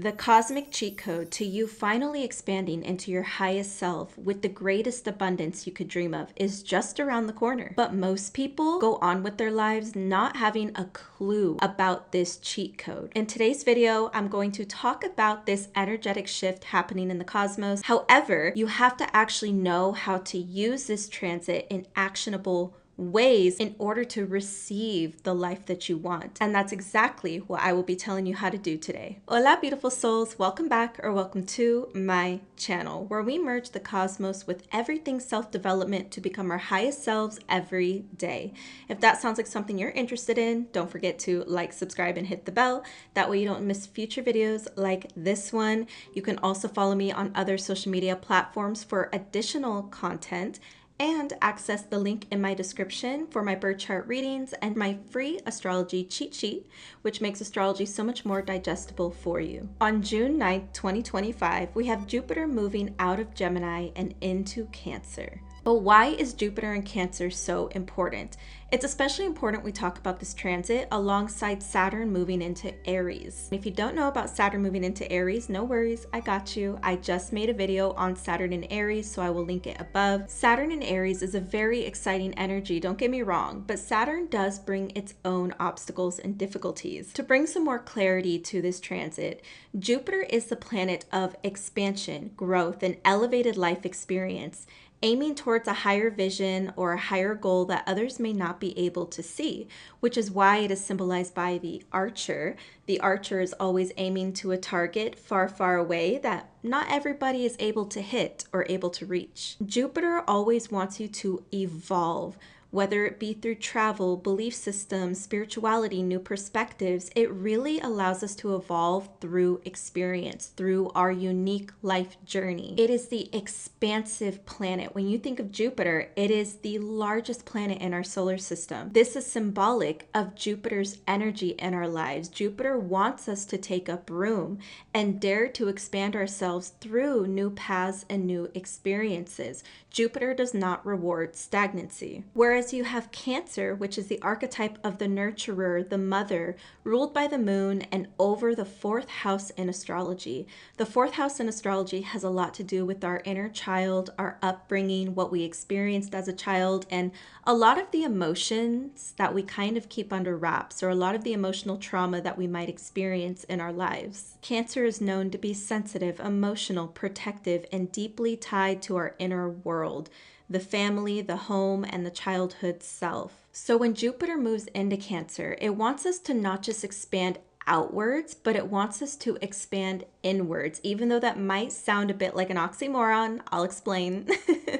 The cosmic cheat code to you finally expanding into your highest self with the greatest abundance you could dream of is just around the corner. But most people go on with their lives not having a clue about this cheat code. In today's video, I'm going to talk about this energetic shift happening in the cosmos. However, you have to actually know how to use this transit in actionable ways in order to receive the life that you want. And that's exactly what I will be telling you how to do today. Hola, beautiful souls. Welcome back or welcome to my channel, where we merge the cosmos with everything self-development to become our highest selves every day. If that sounds like something you're interested in, don't forget to like, subscribe, and hit the bell. That way you don't miss future videos like this one. You can also follow me on other social media platforms for additional content, and access the link in my description for my birth chart readings and my free astrology cheat sheet, which makes astrology so much more digestible for you. On June 9th, 2025, we have Jupiter moving out of Gemini and into Cancer. But why is Jupiter in Cancer so important? It's especially important we talk about this transit alongside Saturn moving into Aries. If you don't know about Saturn moving into Aries, no worries, I got you. I just made a video on Saturn and Aries, so I will link it above. Saturn in Aries is a very exciting energy, don't get me wrong, but Saturn does bring its own obstacles and difficulties. To bring some more clarity to this transit, Jupiter is the planet of expansion, growth, and elevated life experience, aiming towards a higher vision or a higher goal that others may not be able to see, which is why it is symbolized by the archer. The archer is always aiming to a target far, far away that not everybody is able to hit or able to reach. Jupiter always wants you to evolve, whether it be through travel, belief systems, spirituality, new perspectives. It really allows us to evolve through experience, through our unique life journey. It is the expansive planet. When you think of Jupiter, it is the largest planet in our solar system. This is symbolic of Jupiter's energy in our lives. Jupiter wants us to take up room and dare to expand ourselves through new paths and new experiences. Jupiter does not reward stagnancy. Whereas you have Cancer, which is the archetype of the nurturer, the mother, ruled by the moon and over the fourth house in astrology. The fourth house in astrology has a lot to do with our inner child, our upbringing, what we experienced as a child, and a lot of the emotions that we kind of keep under wraps, or a lot of the emotional trauma that we might experience in our lives. Cancer is known to be sensitive, emotional, protective, and deeply tied to our inner world, the family, the home, and the childhood self. So when Jupiter moves into Cancer, it wants us to not just expand outwards, but it wants us to expand inwards, even though that might sound a bit like an oxymoron. I'll explain.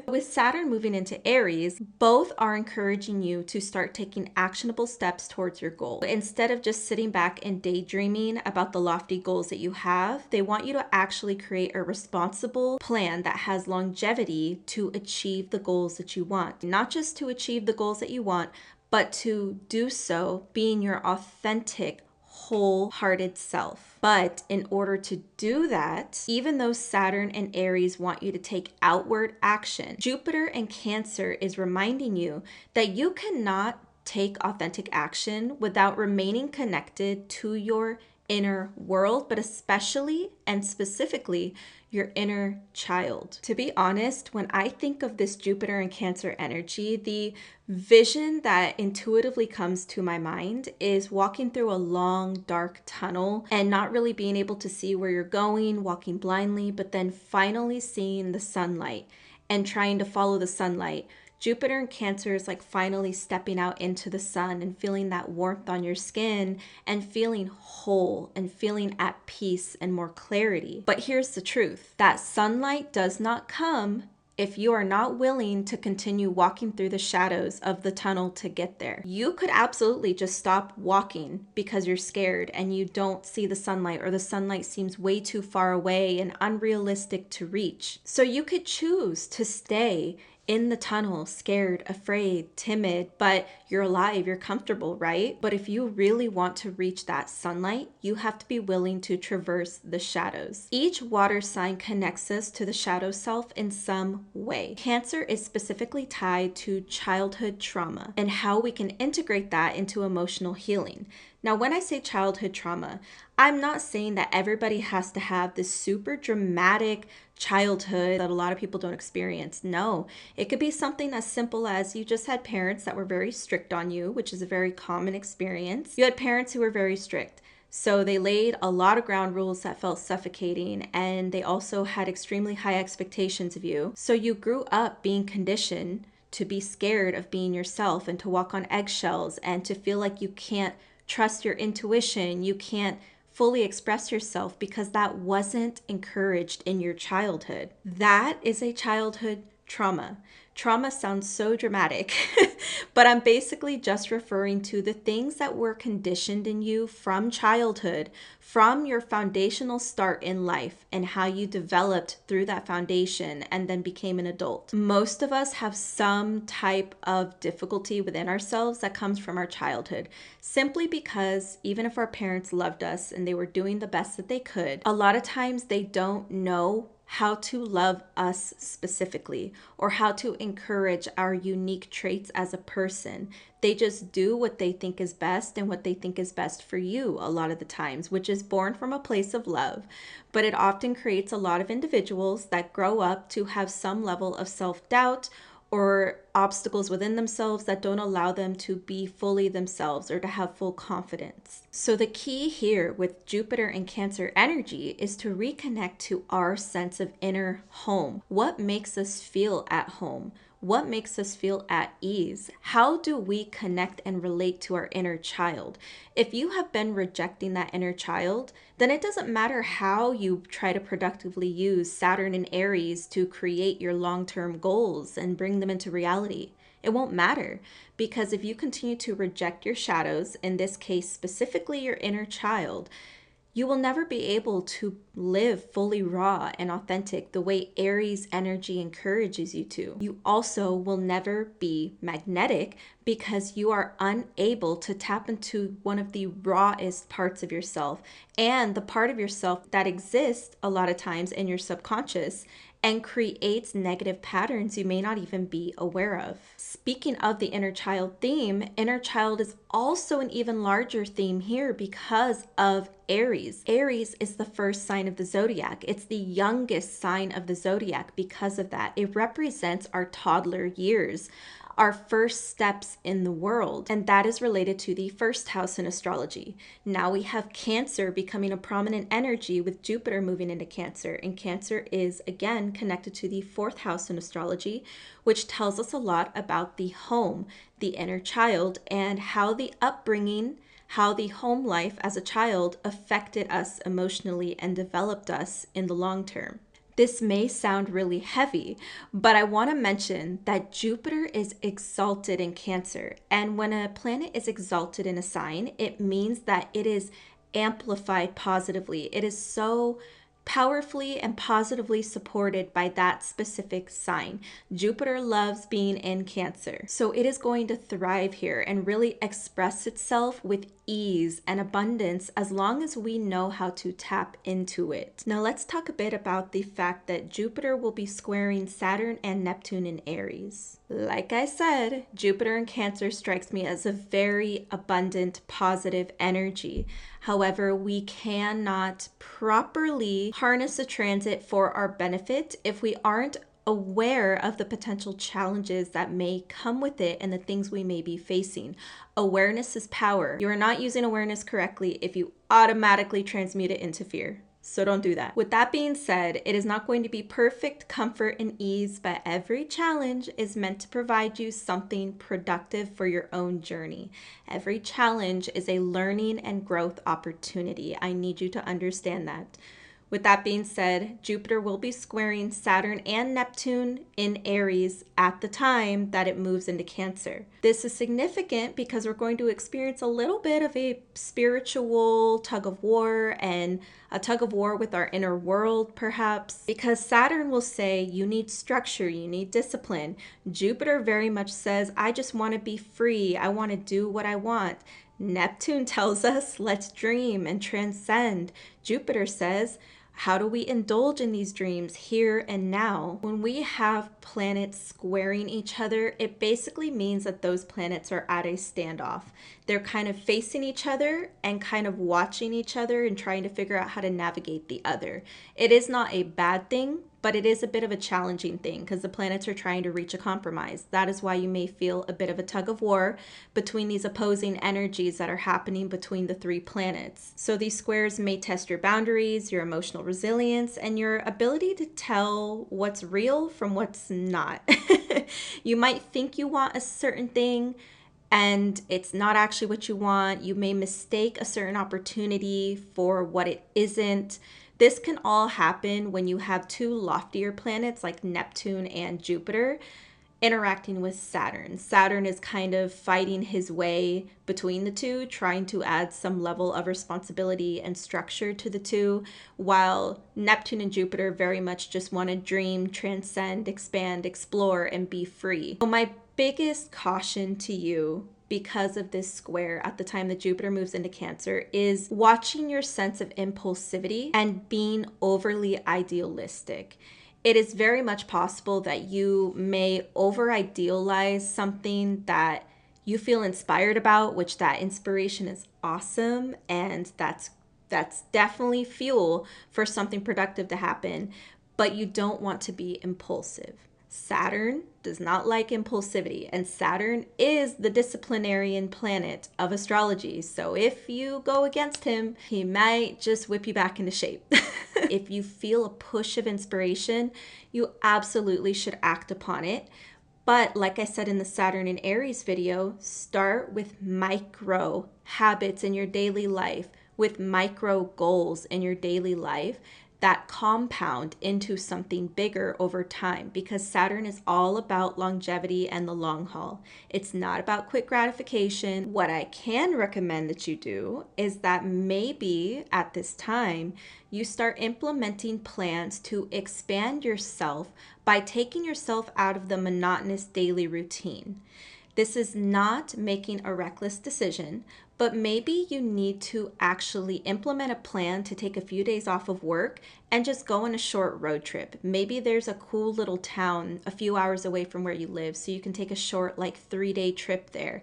With Saturn moving into Aries, both are encouraging you to start taking actionable steps towards your goal. Instead of just sitting back and daydreaming about the lofty goals that you have, they want you to actually create a responsible plan that has longevity to achieve the goals that you want. Not just to achieve the goals that you want, but to do so being your authentic, wholehearted self. But in order to do that, even though Saturn and Aries want you to take outward action, Jupiter and Cancer is reminding you that you cannot take authentic action without remaining connected to your inner world, but especially and specifically your inner child. To be honest, when I think of this Jupiter and Cancer energy, the vision that intuitively comes to my mind is walking through a long, dark tunnel and not really being able to see where you're going, walking blindly, but then finally seeing the sunlight and trying to follow the sunlight. Jupiter and Cancer is like finally stepping out into the sun and feeling that warmth on your skin and feeling whole and feeling at peace and more clarity. But here's the truth. That sunlight does not come if you are not willing to continue walking through the shadows of the tunnel to get there. You could absolutely just stop walking because you're scared and you don't see the sunlight, or the sunlight seems way too far away and unrealistic to reach. So you could choose to stay in the tunnel, scared, afraid, timid, but you're alive, you're comfortable, right? But if you really want to reach that sunlight, you have to be willing to traverse the shadows. Each water sign connects us to the shadow self in some way. Cancer is specifically tied to childhood trauma and how we can integrate that into emotional healing. Now, when I say childhood trauma, I'm not saying that everybody has to have this super dramatic childhood that a lot of people don't experience. No, it could be something as simple as you just had parents that were very strict on you, which is a very common experience. You had parents who were very strict. So they laid a lot of ground rules that felt suffocating, and they also had extremely high expectations of you. So you grew up being conditioned to be scared of being yourself and to walk on eggshells and to feel like you can't trust your intuition, you can't fully express yourself because that wasn't encouraged in your childhood. That is a childhood trauma. Trauma sounds so dramatic, but I'm basically just referring to the things that were conditioned in you from childhood, from your foundational start in life, and how you developed through that foundation and then became an adult. Most of us have some type of difficulty within ourselves that comes from our childhood, simply because even if our parents loved us and they were doing the best that they could, a lot of times they don't know how to love us specifically or how to encourage our unique traits as a person. They just do what they think is best and what they think is best for you a lot of the times, which is born from a place of love. But it often creates a lot of individuals that grow up to have some level of self-doubt or obstacles within themselves that don't allow them to be fully themselves or to have full confidence. So the key here with Jupiter and Cancer energy is to reconnect to our sense of inner home. What makes us feel at home? What makes us feel at ease? How do we connect and relate to our inner child? If you have been rejecting that inner child, then it doesn't matter how you try to productively use Saturn and Aries to create your long-term goals and bring them into reality. It won't matter, because if you continue to reject your shadows, in this case specifically your inner child, you will never be able to live fully raw and authentic the way Aries energy encourages you to. You also will never be magnetic because you are unable to tap into one of the rawest parts of yourself and the part of yourself that exists a lot of times in your subconscious and creates negative patterns you may not even be aware of. Speaking of the inner child theme, inner child is also an even larger theme here because of Aries. Aries is the first sign of the zodiac. It's the youngest sign of the zodiac because of that. It represents our toddler years, our first steps in the world, and that is related to the first house in astrology. Now we have Cancer becoming a prominent energy with Jupiter moving into Cancer, and Cancer is again connected to the fourth house in astrology, which tells us a lot about the home, the inner child, and how the upbringing, how the home life as a child affected us emotionally and developed us in the long term. This may sound really heavy, but I want to mention that Jupiter is exalted in Cancer. And when a planet is exalted in a sign, it means that it is amplified positively. It is so powerfully and positively supported by that specific sign. Jupiter loves being in Cancer, so it is going to thrive here and really express itself with ease and abundance as long as we know how to tap into it. Now let's talk a bit about the fact that Jupiter will be squaring Saturn and Neptune in Aries. Like I said, Jupiter in Cancer strikes me as a very abundant, positive energy. However, we cannot properly harness a transit for our benefit if we aren't aware of the potential challenges that may come with it and the things we may be facing. Awareness is power. You are not using awareness correctly if you automatically transmute it into fear. So don't do that. With that being said, it is not going to be perfect comfort and ease, but every challenge is meant to provide you something productive for your own journey. Every challenge is a learning and growth opportunity. I need you to understand that. With that being said, Jupiter will be squaring Saturn and Neptune in Aries at the time that it moves into Cancer. This is significant because we're going to experience a little bit of a spiritual tug of war and a tug of war with our inner world, perhaps, because Saturn will say you need structure, you need discipline. Jupiter very much says, I just want to be free. I want to do what I want. Neptune tells us, let's dream and transcend. Jupiter says, How do we indulge in these dreams here and now? When we have planets squaring each other, it basically means that those planets are at a standoff. They're kind of facing each other and kind of watching each other and trying to figure out how to navigate the other. It is not a bad thing, but it is a bit of a challenging thing because the planets are trying to reach a compromise. That is why you may feel a bit of a tug of war between these opposing energies that are happening between the three planets. So these squares may test your boundaries, your emotional resilience, and your ability to tell what's real from what's not. You might think you want a certain thing, and it's not actually what you want. You may mistake a certain opportunity for what it isn't. This can all happen when you have two loftier planets like Neptune and Jupiter interacting with Saturn. Saturn is kind of fighting his way between the two, trying to add some level of responsibility and structure to the two, while Neptune and Jupiter very much just want to dream, transcend, expand, explore, and be free. So my biggest caution to you because of this square at the time that Jupiter moves into Cancer is watching your sense of impulsivity and being overly idealistic. It is very much possible that you may over idealize something that you feel inspired about, which that inspiration is awesome, and that's definitely fuel for something productive to happen, but you don't want to be impulsive. Saturn does not like impulsivity, and Saturn is the disciplinarian planet of astrology. So if you go against him, he might just whip you back into shape. If you feel a push of inspiration, you absolutely should act upon it. But like I said in the Saturn and Aries video, start with micro habits in your daily life, with micro goals in your daily life that compound into something bigger over time, because Saturn is all about longevity and the long haul. It's not about quick gratification. What I can recommend that you do is that maybe at this time you start implementing plans to expand yourself by taking yourself out of the monotonous daily routine. This is not making a reckless decision, but maybe you need to actually implement a plan to take a few days off of work and just go on a short road trip. Maybe there's a cool little town a few hours away from where you live, so you can take a short, like 3-day trip there.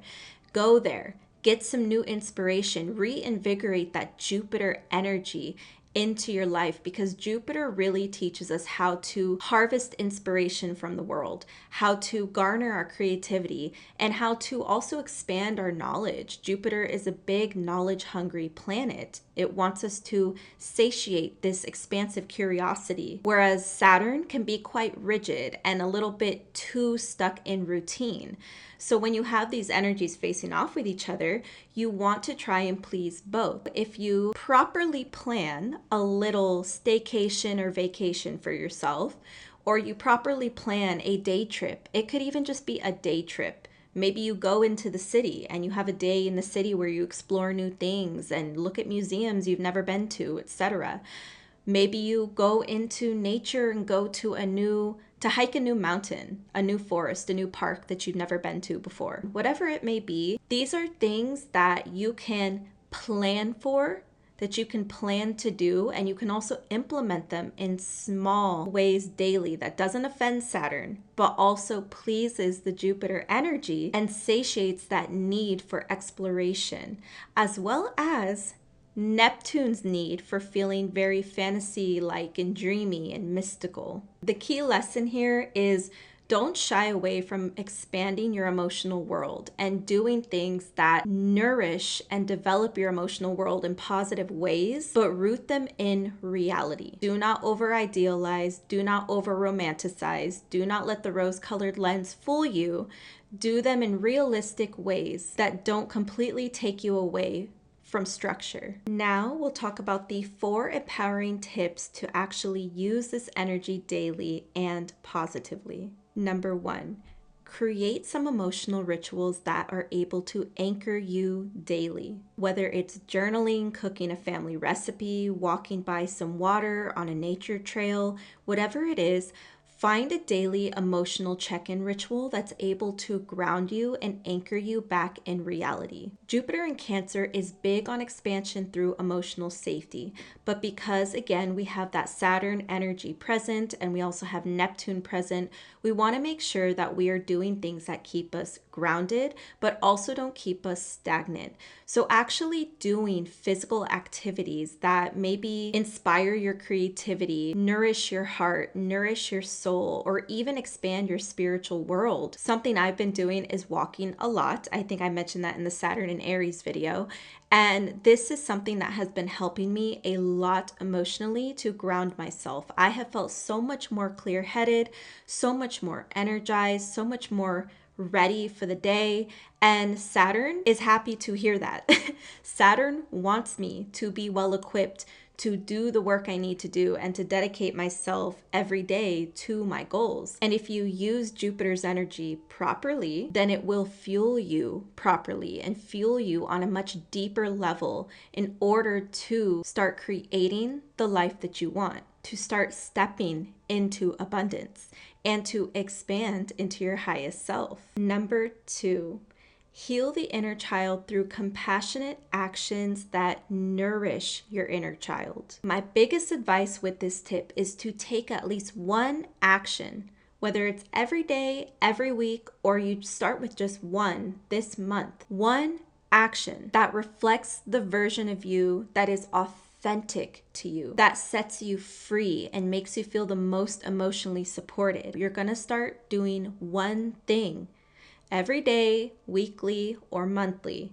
Go there, get some new inspiration, reinvigorate that Jupiter energy into your life, because Jupiter really teaches us how to harvest inspiration from the world, how to garner our creativity, and how to also expand our knowledge. Jupiter is a big knowledge-hungry planet. It wants us to satiate this expansive curiosity, whereas Saturn can be quite rigid and a little bit too stuck in routine. So when you have these energies facing off with each other, you want to try and please both. If you properly plan a little staycation or vacation for yourself, or you properly plan a day trip, it could even just be a day trip. Maybe you go into the city and you have a day in the city where you explore new things and look at museums you've never been to, etc. Maybe you go into nature and go to hike a new mountain, a new forest, a new park that you've never been to before. Whatever it may be, these are things that you can plan for, that you can plan to do, and you can also implement them in small ways daily that doesn't offend Saturn, but also pleases the Jupiter energy and satiates that need for exploration, as well as Neptune's need for feeling very fantasy-like and dreamy and mystical. The key lesson here is don't shy away from expanding your emotional world and doing things that nourish and develop your emotional world in positive ways, but root them in reality. Do not over-idealize, do not over-romanticize, do not let the rose-colored lens fool you. Do them in realistic ways that don't completely take you away from structure. Now we'll talk about the 4 empowering tips to actually use this energy daily and positively. Number 1, create some emotional rituals that are able to anchor you daily. Whether it's journaling, cooking a family recipe, walking by some water on a nature trail, whatever it is, Find a daily emotional check-in ritual that's able to ground you and anchor you back in reality. Jupiter in Cancer is big on expansion through emotional safety, but because again we have that Saturn energy present and we also have Neptune present, we want to make sure that we are doing things that keep us grounded, but also don't keep us stagnant. So actually doing physical activities that maybe inspire your creativity, nourish your heart, nourish your soul, or even expand your spiritual world. Something I've been doing is walking a lot. I think I mentioned that in the Saturn and Aries video. And this is something that has been helping me a lot emotionally to ground myself. I have felt so much more clear-headed, so much more energized, so much more ready for the day. And Saturn is happy to hear that. Saturn wants me to be well equipped to do the work I need to do and to dedicate myself every day to my goals. And if you use Jupiter's energy properly, then it will fuel you properly and fuel you on a much deeper level in order to start creating the life that you want, to start stepping into abundance and to expand into your highest self. Number 2, heal the inner child through compassionate actions that nourish your inner child. My biggest advice with this tip is to take at least one action, whether it's every day, every week, or you start with just one this month. One action that reflects the version of you that is authentic to you, that sets you free and makes you feel the most emotionally supported. You're going to start doing one thing every day, weekly, or monthly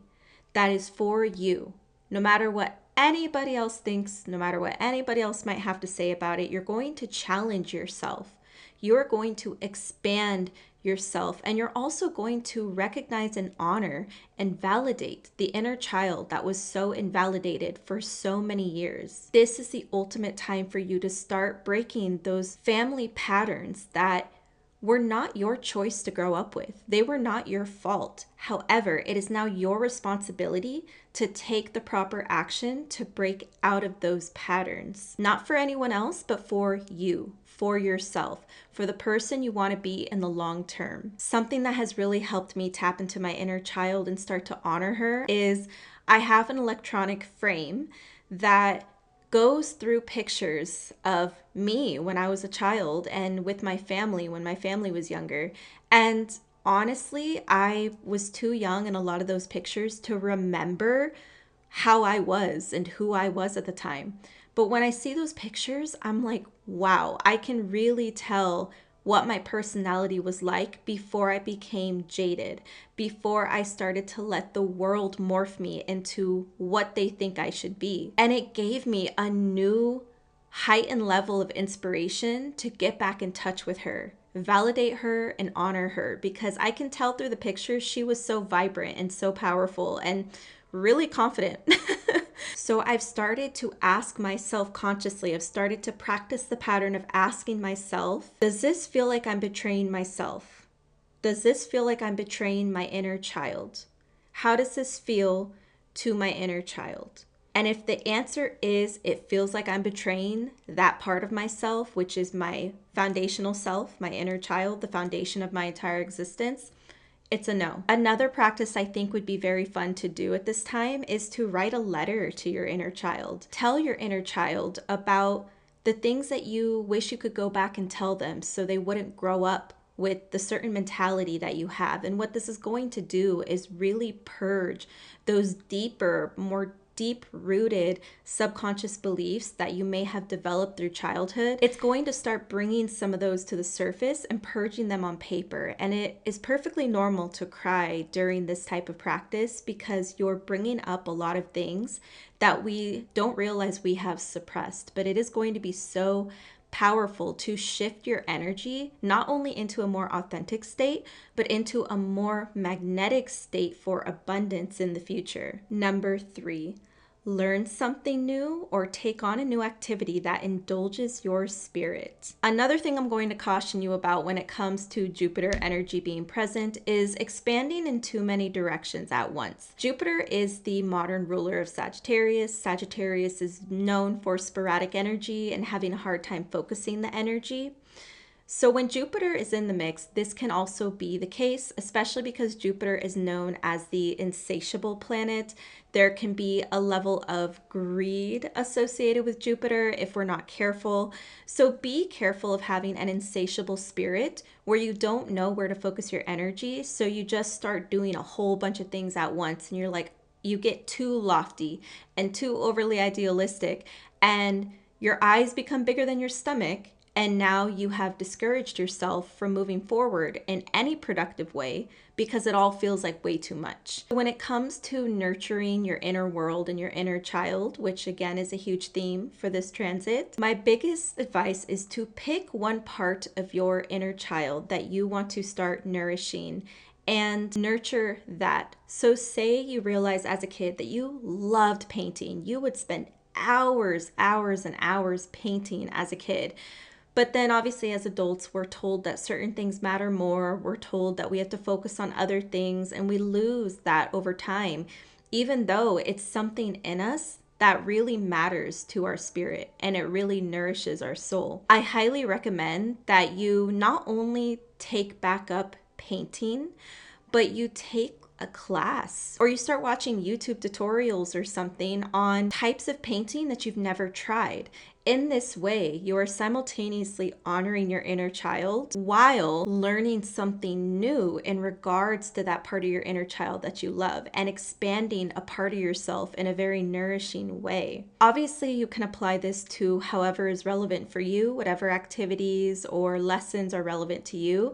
that is for you. No matter what anybody else thinks, no matter what anybody else might have to say about it, you're going to challenge yourself. You're going to expand yourself, and you're also going to recognize and honor and validate the inner child that was so invalidated for so many years. This is the ultimate time for you to start breaking those family patterns that were not your choice to grow up with. They were not your fault. However, it is now your responsibility to take the proper action to break out of those patterns. Not for anyone else, but for you, for yourself, for the person you want to be in the long term. Something that has really helped me tap into my inner child and start to honor her is I have an electronic frame that goes through pictures of me when I was a child and with my family when my family was younger. And honestly, I was too young in a lot of those pictures to remember how I was and who I was at the time. But when I see those pictures, I'm like, wow, I can really tell what my personality was like before I became jaded, before I started to let the world morph me into what they think I should be. And it gave me a new heightened level of inspiration to get back in touch with her, validate her, and honor her, because I can tell through the pictures she was so vibrant and so powerful and really confident. So I've started to ask myself consciously, I've started to practice the pattern of asking myself, does this feel like I'm betraying myself? Does this feel like I'm betraying my inner child? How does this feel to my inner child? And if the answer is it feels like I'm betraying that part of myself, which is my foundational self, my inner child, the foundation of my entire existence, it's a no. Another practice I think would be very fun to do at this time is to write a letter to your inner child. Tell your inner child about the things that you wish you could go back and tell them so they wouldn't grow up with the certain mentality that you have. And what this is going to do is really purge those deeper, more deep-rooted subconscious beliefs that you may have developed through childhood. It's going to start bringing some of those to the surface and purging them on paper. And it is perfectly normal to cry during this type of practice because you're bringing up a lot of things that we don't realize we have suppressed. But it is going to be so powerful to shift your energy not only into a more authentic state, but into a more magnetic state for abundance in the future. Number 3, learn something new or take on a new activity that indulges your spirit. Another thing I'm going to caution you about when it comes to Jupiter energy being present is expanding in too many directions at once. Jupiter is the modern ruler of Sagittarius. Sagittarius is known for sporadic energy and having a hard time focusing the energy. So when Jupiter is in the mix, this can also be the case, especially because Jupiter is known as the insatiable planet. There can be a level of greed associated with Jupiter if we're not careful. So be careful of having an insatiable spirit where you don't know where to focus your energy. So you just start doing a whole bunch of things at once and you're like, you get too lofty and too overly idealistic and your eyes become bigger than your stomach. And now you have discouraged yourself from moving forward in any productive way because it all feels like way too much. When it comes to nurturing your inner world and your inner child, which again is a huge theme for this transit, my biggest advice is to pick one part of your inner child that you want to start nourishing and nurture that. So say you realize as a kid that you loved painting. You would spend hours and hours painting as a kid. But then obviously as adults, we're told that certain things matter more. We're told that we have to focus on other things and we lose that over time, even though it's something in us that really matters to our spirit and it really nourishes our soul. I highly recommend that you not only take back up painting, but you take a class or you start watching YouTube tutorials or something on types of painting that you've never tried. In this way, you are simultaneously honoring your inner child while learning something new in regards to that part of your inner child that you love and expanding a part of yourself in a very nourishing way. Obviously, you can apply this to however is relevant for you, whatever activities or lessons are relevant to you.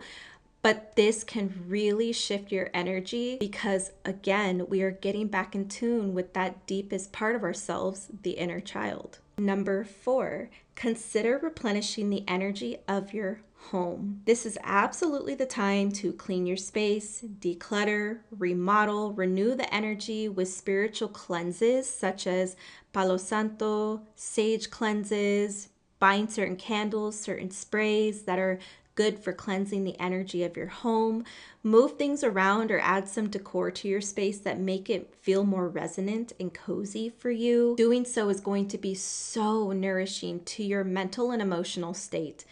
But this can really shift your energy because, again, we are getting back in tune with that deepest part of ourselves, the inner child. Number 4, consider replenishing the energy of your home. This is absolutely the time to clean your space, declutter, remodel, renew the energy with spiritual cleanses such as Palo Santo, sage cleanses, buying certain candles, certain sprays that are good for cleansing the energy of your home. Move things around or add some decor to your space that make it feel more resonant and cozy for you. Doing so is going to be so nourishing to your mental and emotional state.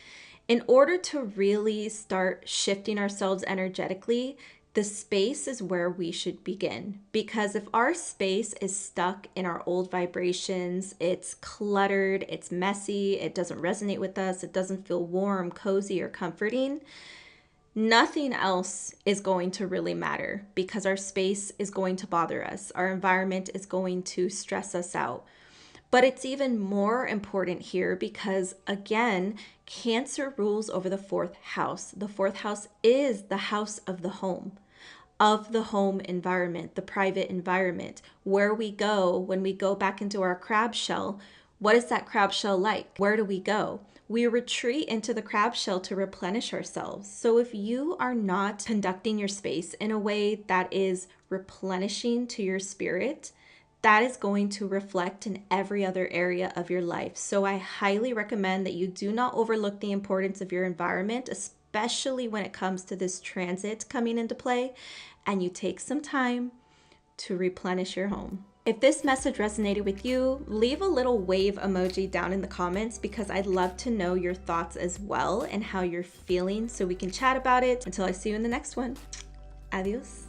In order to really start shifting ourselves energetically, the space is where we should begin. Because if our space is stuck in our old vibrations, it's cluttered, it's messy, it doesn't resonate with us, it doesn't feel warm, cozy, or comforting, nothing else is going to really matter because our space is going to bother us. Our environment is going to stress us out. But it's even more important here because, again, Cancer rules over the 4th house. The 4th house is the house of the home environment, the private environment, where we go when we go back into our crab shell. What is that crab shell like? Where do we go? We retreat into the crab shell to replenish ourselves. So if you are not conducting your space in a way that is replenishing to your spirit, that is going to reflect in every other area of your life. So I highly recommend that you do not overlook the importance of your environment, especially when it comes to this transit coming into play, and you take some time to replenish your home. If this message resonated with you, leave a little wave emoji down in the comments because I'd love to know your thoughts as well and how you're feeling so we can chat about it. Until I see you in the next one. Adios.